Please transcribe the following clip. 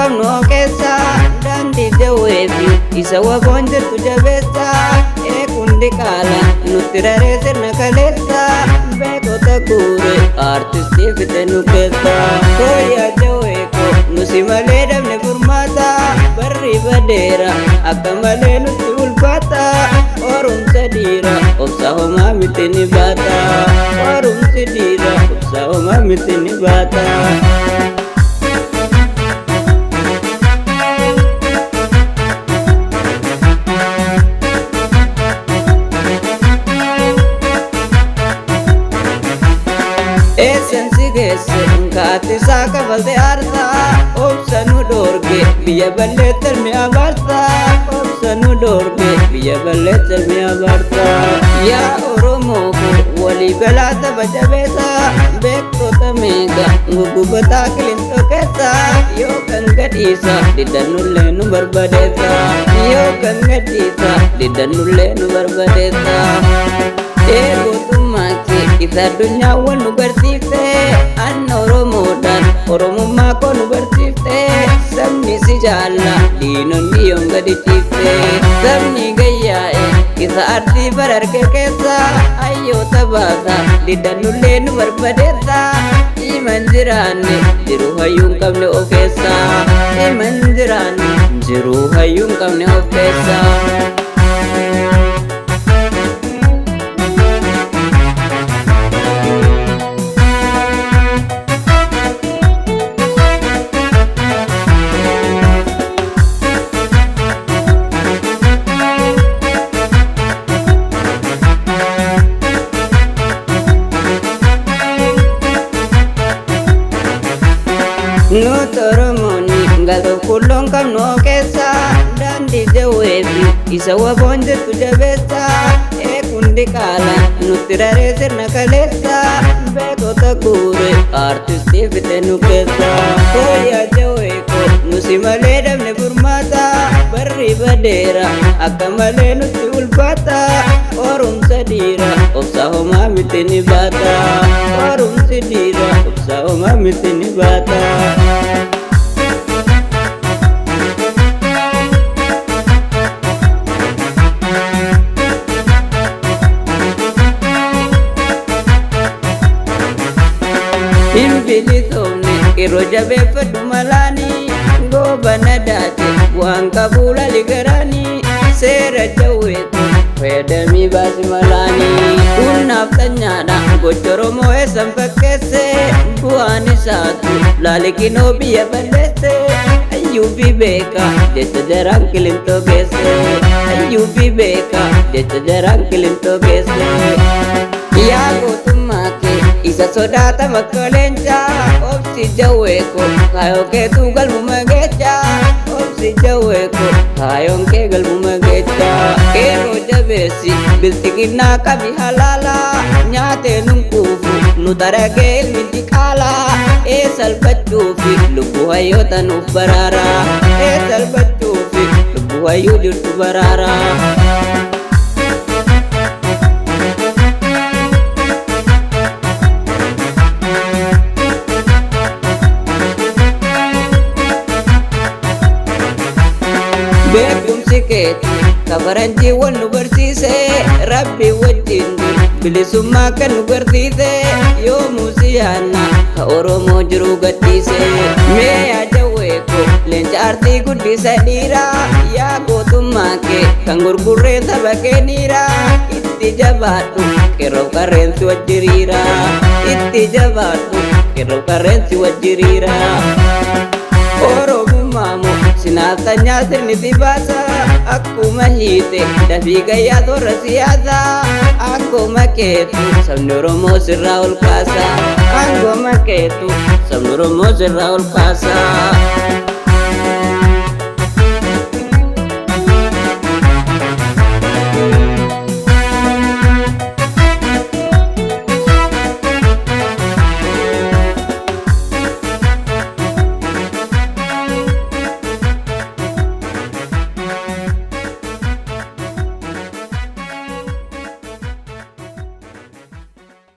qabnu keessa daandii jawweefi isa waboon jirtu jabeessa eekundi qaala nutti raree sirna kaleessa beekota guure artistii fite nu keessa tooyaa jawweeko nusi malee dhabne furmaata barri badeera akka malee nutti ulfaata orumsa dhiira obsa homaa miti ni baata orumsi dhiira obsa homaa miti ni baata. Esensi geesse kaati saaka balte arta obsa nu dorge biya balleetter mi abarta obsa nu dorge biya balleetter mi abarta yaa oromoo ko walii galaata bajabeeta beektota meeqa gugubataa kilintoo keessa yoo kan gadhiisa didannullee nu barbadeessa yoo kan gadhiisa didannullee nu barbadeessa eegotummaa kee isa addunyaa waan nu barsiifte anna oromoodhaan oromummaa koo nu barsiifte sabni si jaalla diinonni yoon gadi ciifte sabni gayyaa'e isa ardii bararge keessa hayyoota baasa didannullee nu barbadeessa iman jiraanne jiruu hayyuun qabne of keessa iman jiraanne jiruu hayyuun qabne of keessa. Nuti Oromoonni galoo kulloon qabnu keessa daandii jawweefi isa waboon jirtu jabeessa eekundi qaala nutti raree sirna kaleessa beekota guure artistii fite nu keessa tooyaa jawweeko nusi malee dhabne furmaata barri badeera akka malee nutti ulfaata orumsa dhiira obsa homaa miti ni baata orumsi dhiira obsa homaa miti ni baata. Imbilisomne iroo jabeeffadhu malaanii goobana daate waan qabuula ligaraanii seera jawweetu fayyadamii baasi malaanii kunnaaf xanyaadha gocha Oromoo eessan fakkeesse bu'aan isaatu laalikinoo biyya balleesse ayyuu fi beeka jecha jaraan kilintoo geesse ayyuu fi beeka jecha jaraan kilintoo geesse yaa gootummaa kee isa sodaata makkoleencha obsi jawweeko kaayoo keetu galmuma geecha obsi jawweeko kaayoon kee galmuma geecha keeroo jabeessi biltiqinnaa qabi halaala nyaatee nun quufu nu daragee ilmi diqaala ee salphachuufi lubbuu hayyoota nuuf baraara ee salphachuufi lubbuu hayyuu jirtu baraara. Beekumsi keeti kafaranjii waan nu barsiise rabbi wajjin bilisummaa kan nu garsiise yoomuu siyaanna ka Oromoo jiruu gadhiise mee yaa jawweeko leenca artii guddisa dhiira yaa gootummaa kee kan gurgurree saba kee dhiira itti jabaadhu qeerroof qarreensi wajjiriira itti jabaadhu qeerroof qarreensi wajjiriira. Oromummaa sinaasanyaa sirni si baasa akkuma hiite dafii gayyaa toora siyaasa akkuma keetu sabni Oromoo sirraa ol kaasa akkuma keetu sabni Oromoo sirraa ol kaasa.